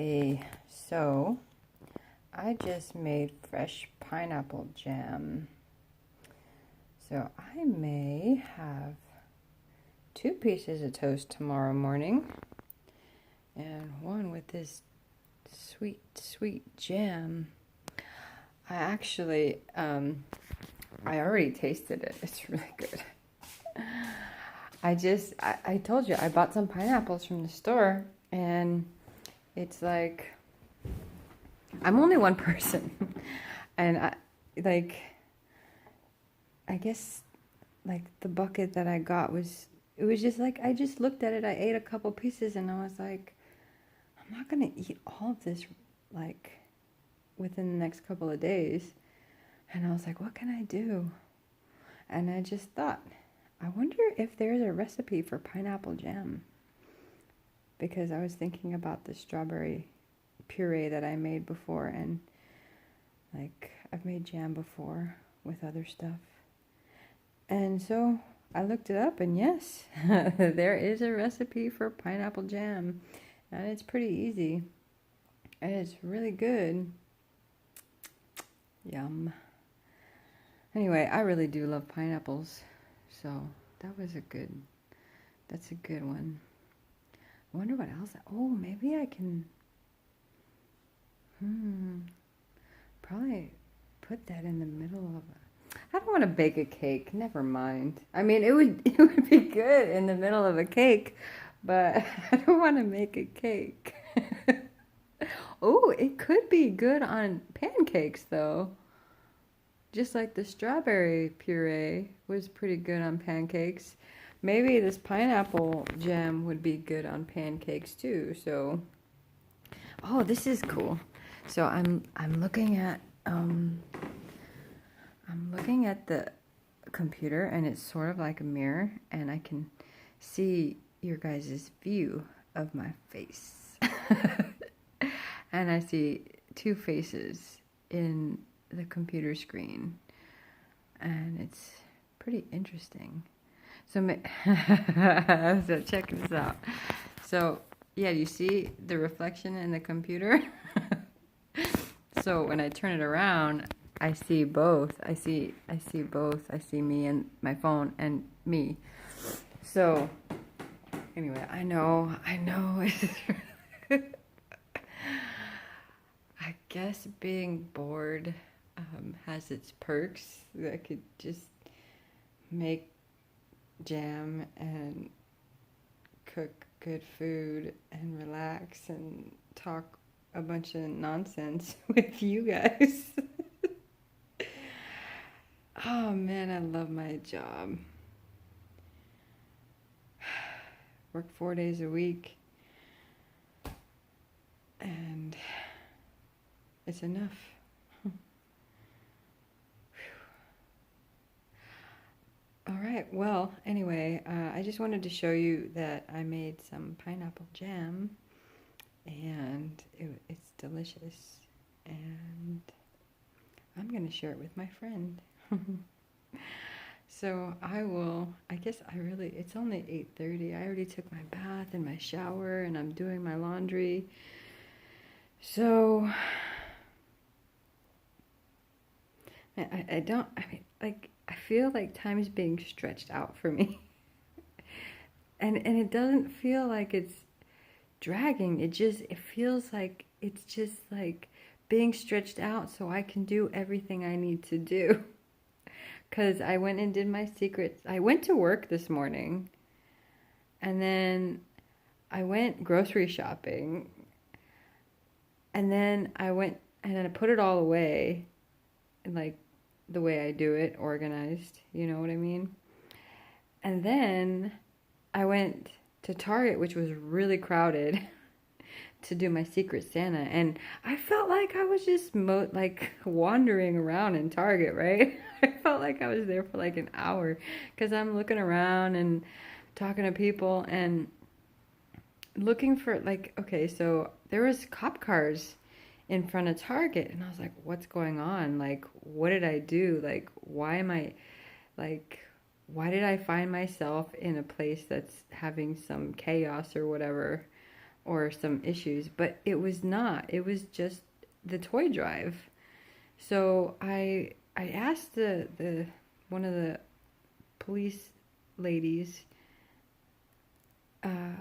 Hey, so I just made fresh pineapple jam. So I may have 2 pieces of toast tomorrow morning and one with this sweet, sweet jam. I actually, I already tasted it. It's really good. I told you, I bought some pineapples from the store and it's like, I'm only one person. And I guess like the bucket that I got it was just like, I just looked at it, I ate a couple pieces and I was like, I'm not gonna eat all of this like within the next couple of days. And I was like, what can I do? And I just thought, I wonder if there's a recipe for pineapple jam. Because I was thinking about the strawberry puree that I made before, and like I've made jam before with other stuff. And so I looked it up, and yes, there is a recipe for pineapple jam. And it's pretty easy. And it's really good. Yum. Anyway, I really do love pineapples. So that's a good one. I wonder what else. Oh, maybe I can, probably put that in the middle of I don't want to bake a cake. Never mind. I mean, it would be good in the middle of a cake, but I don't want to make a cake. Oh, it could be good on pancakes though. Just like the strawberry puree was pretty good on pancakes. Maybe this pineapple jam would be good on pancakes too. So, oh, this is cool. So I'm looking at the computer, and it's sort of like a mirror, and I can see your guys' view of my face. And I see 2 faces in the computer screen, and it's pretty interesting. So, so check this out. So yeah, you see the reflection in the computer? So when I turn it around, I see both. I see both. I see me and my phone and me. So anyway, I know. I guess being bored has its perks. I could just make jam and cook good food and relax and talk a bunch of nonsense with you guys. Oh man, I love my job. Work 4 days a week, and it's enough. All right, well, anyway, I just wanted to show you that I made some pineapple jam, and it's delicious, and I'm going to share it with my friend. So it's only 8:30. I already took my bath and my shower, and I'm doing my laundry. So, I feel like time's being stretched out for me. And it doesn't feel like it's dragging. It feels like it's just like being stretched out so I can do everything I need to do. Because I went and did my secrets. I went to work this morning, and then I went grocery shopping, and then I put it all away, like the way I do it, organized, you know what I mean? And then I went to Target, which was really crowded, to do my Secret Santa, and I felt like I was just wandering around in Target, right? I felt like I was there for like an hour, because I'm looking around and talking to people and looking for okay, so there was cop cars in front of Target, and I was like, what's going on? Like, what did I do? Like, why did I find myself in a place that's having some chaos or whatever? or some issues, but it was not. It was just the toy drive. So I asked the one of the police ladies, uh,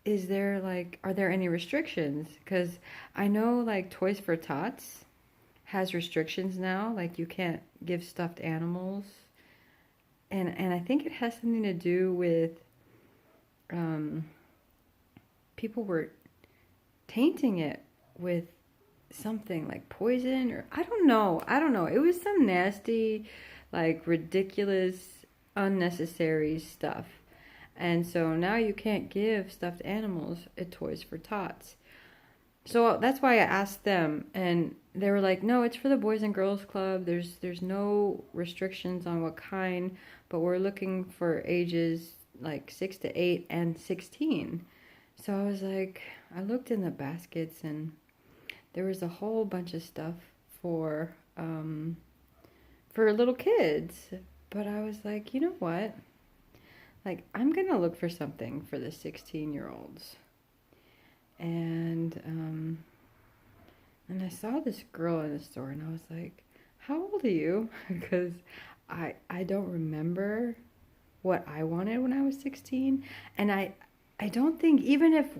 is there like, are there any restrictions? Because I know like Toys for Tots has restrictions now, like you can't give stuffed animals, and I think it has something to do with um, people were tainting it with something like poison, or I don't know. It was some nasty, like ridiculous, unnecessary stuff. And so now you can't give stuffed animals at Toys for Tots. So that's why I asked them, and they were like, "No, it's for the Boys and Girls Club. There's no restrictions on what kind, but we're looking for ages like 6 to 8 and 16." So I was like, I looked in the baskets, and there was a whole bunch of stuff for for little kids. But I was like, you know what? Like, I'm gonna look for something for the 16-year-olds. And I saw this girl in the store, and I was like, "How old are you?" Because I don't remember what I wanted when I was 16, and I don't think, even if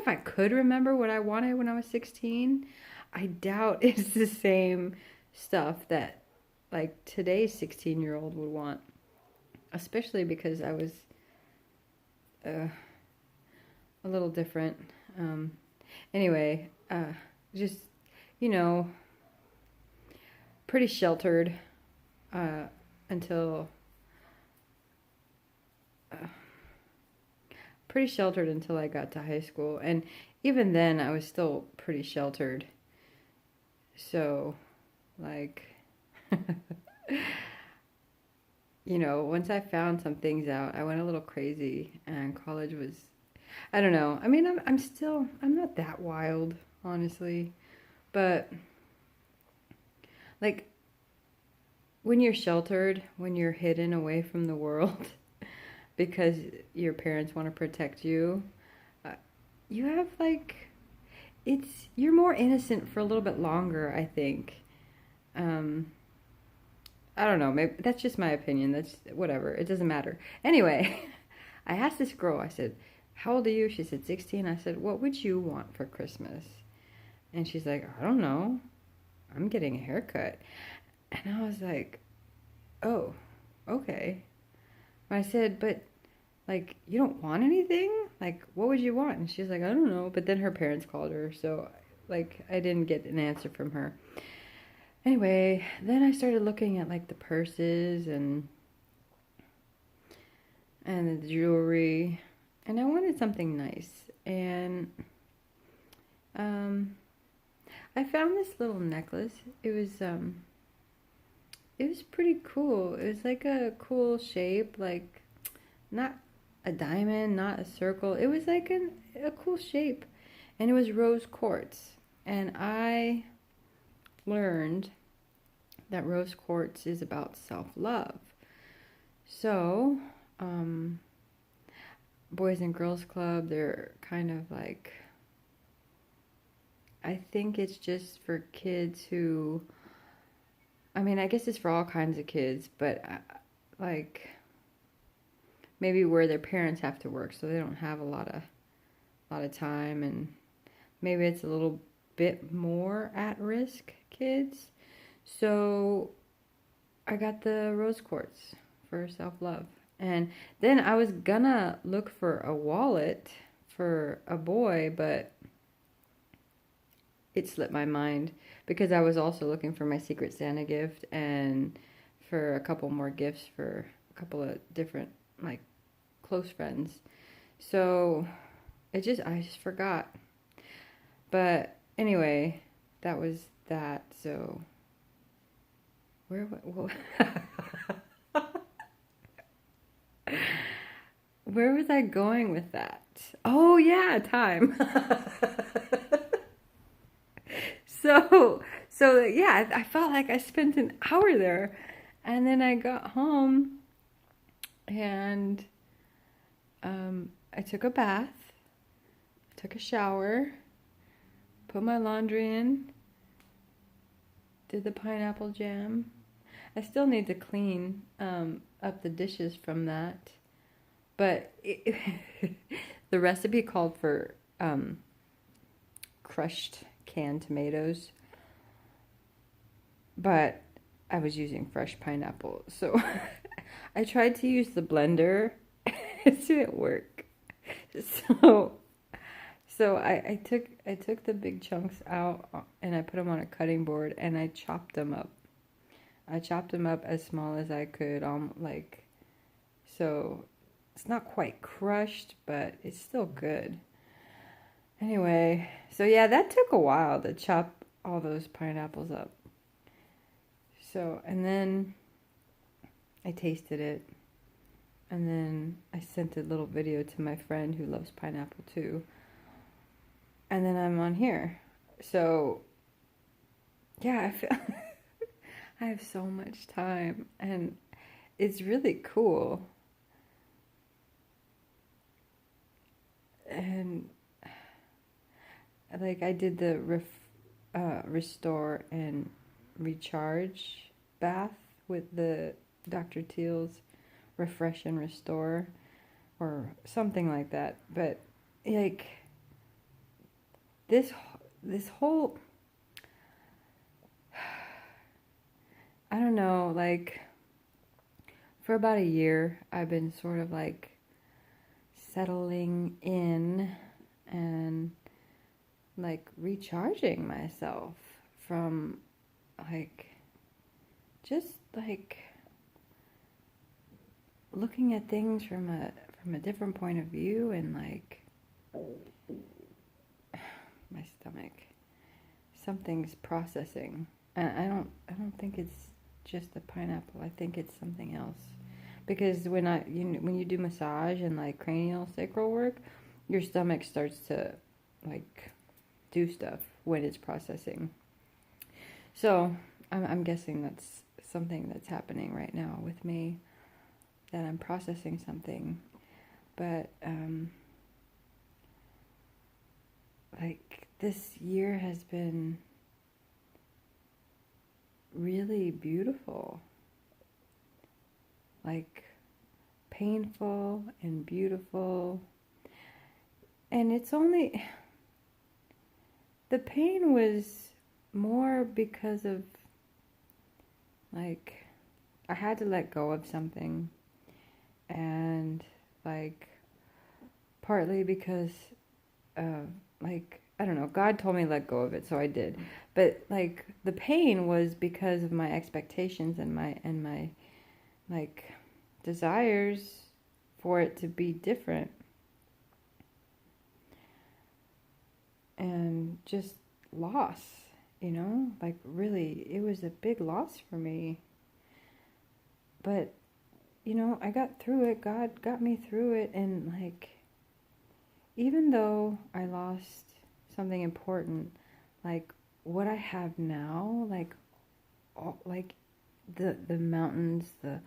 I could remember what I wanted when I was 16, I doubt it's the same stuff that like today's 16-year-old would want, especially because I was uh, a little different. Anyway, just, you know, pretty sheltered uh, until uh, pretty sheltered until I got to high school, and even then I was still pretty sheltered. So, like, you know, once I found some things out, I went a little crazy, and college was, I don't know. I mean, I'm not that wild, honestly, but like when you're sheltered, when you're hidden away from the world because your parents want to protect you, uh, you have like, you're more innocent for a little bit longer, I think. Um, I don't know, maybe that's just my opinion. That's whatever. It doesn't matter. Anyway, I asked this girl, I said, "How old are you?" She said 16. I said, "What would you want for Christmas?" And she's like, "I don't know. I'm getting a haircut." And I was like, "Oh, okay." I said, "But like, you don't want anything? Like, what would you want?" And she's like, "I don't know." But then her parents called her, so like I didn't get an answer from her. Anyway, then I started looking at like the purses and the jewelry, and I wanted something nice. And um, I found this little necklace. It was pretty cool. It was like a cool shape, like not a diamond, not a circle. It was like a cool shape, and it was rose quartz. And I learned that rose quartz is about self-love. So, um, Boys and Girls Club, they're kind of like, I think it's just for kids who, I mean, I guess it's for all kinds of kids, but like maybe where their parents have to work, so they don't have a lot of time, and maybe it's a little bit more at risk kids. So I got the rose quartz for self-love. And then I was gonna look for a wallet for a boy, but it slipped my mind because I was also looking for my Secret Santa gift and for a couple more gifts for a couple of different, like, close friends. So I just forgot. But anyway, that was that. So where where was I going with that? Oh yeah, time. So yeah, I felt like I spent an hour there, and then I got home, and I took a bath, took a shower, put my laundry in, did the pineapple jam. I still need to clean up the dishes from that. But the recipe called for crushed canned tomatoes. But I was using fresh pineapple. So I tried to use the blender. It didn't work. So I took the big chunks out and I put them on a cutting board and I chopped them up. I chopped them up as small as I could, so it's not quite crushed, but it's still good. Anyway, so yeah, that took a while to chop all those pineapples up. So, and then I tasted it, and then I sent a little video to my friend who loves pineapple too. And then I'm on here. So, yeah, I feel I have so much time, and it's really cool. And like I did the restore and recharge bath with the Dr. Teal's refresh and restore or something like that. But like this whole, I don't know, like for about a year I've been sort of like settling in and like recharging myself from like just like looking at things from a different point of view, and like my stomach, something's processing. And I don't think it's just the pineapple. I think it's something else. Because when you do massage and like cranial sacral work, your stomach starts to like do stuff when it's processing. So I'm guessing that's something that's happening right now with me, that I'm processing something. But like this year has been really beautiful, like painful and beautiful. And it's only, the pain was more because of like I had to let go of something, and like partly because like I don't know, God told me to let go of it, so I did. But like the pain was because of my expectations and my like desires for it to be different, and just loss, like really it was a big loss for me. But I got through it. God got me through it. And like even though I lost something important, like what I have now, like like the mountains, the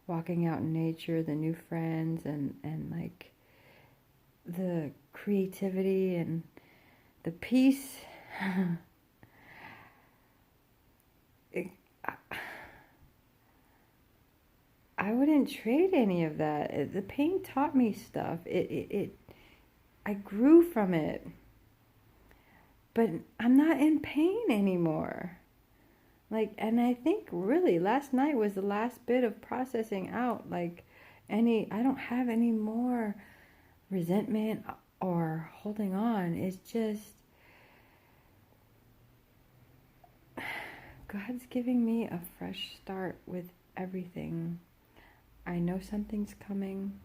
walking out in nature, the new friends, and like the creativity and the peace. I wouldn't trade any of that. The pain taught me stuff. I grew from it. But I'm not in pain anymore. Like, and I think really last night was the last bit of processing out. Like, I don't have any more resentment or holding on. It's just, God's giving me a fresh start with everything. I know something's coming.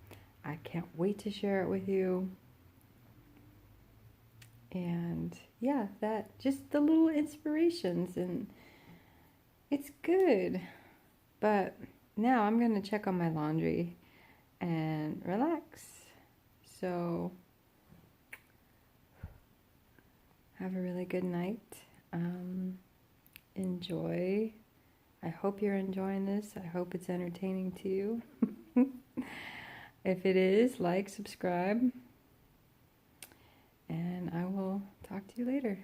I can't wait to share it with you. And yeah, that just the little inspirations, and it's good. But now I'm going to check on my laundry and relax. So have a really good night. Enjoy. I hope you're enjoying this. I hope it's entertaining to you. If it is, like, subscribe. And you later.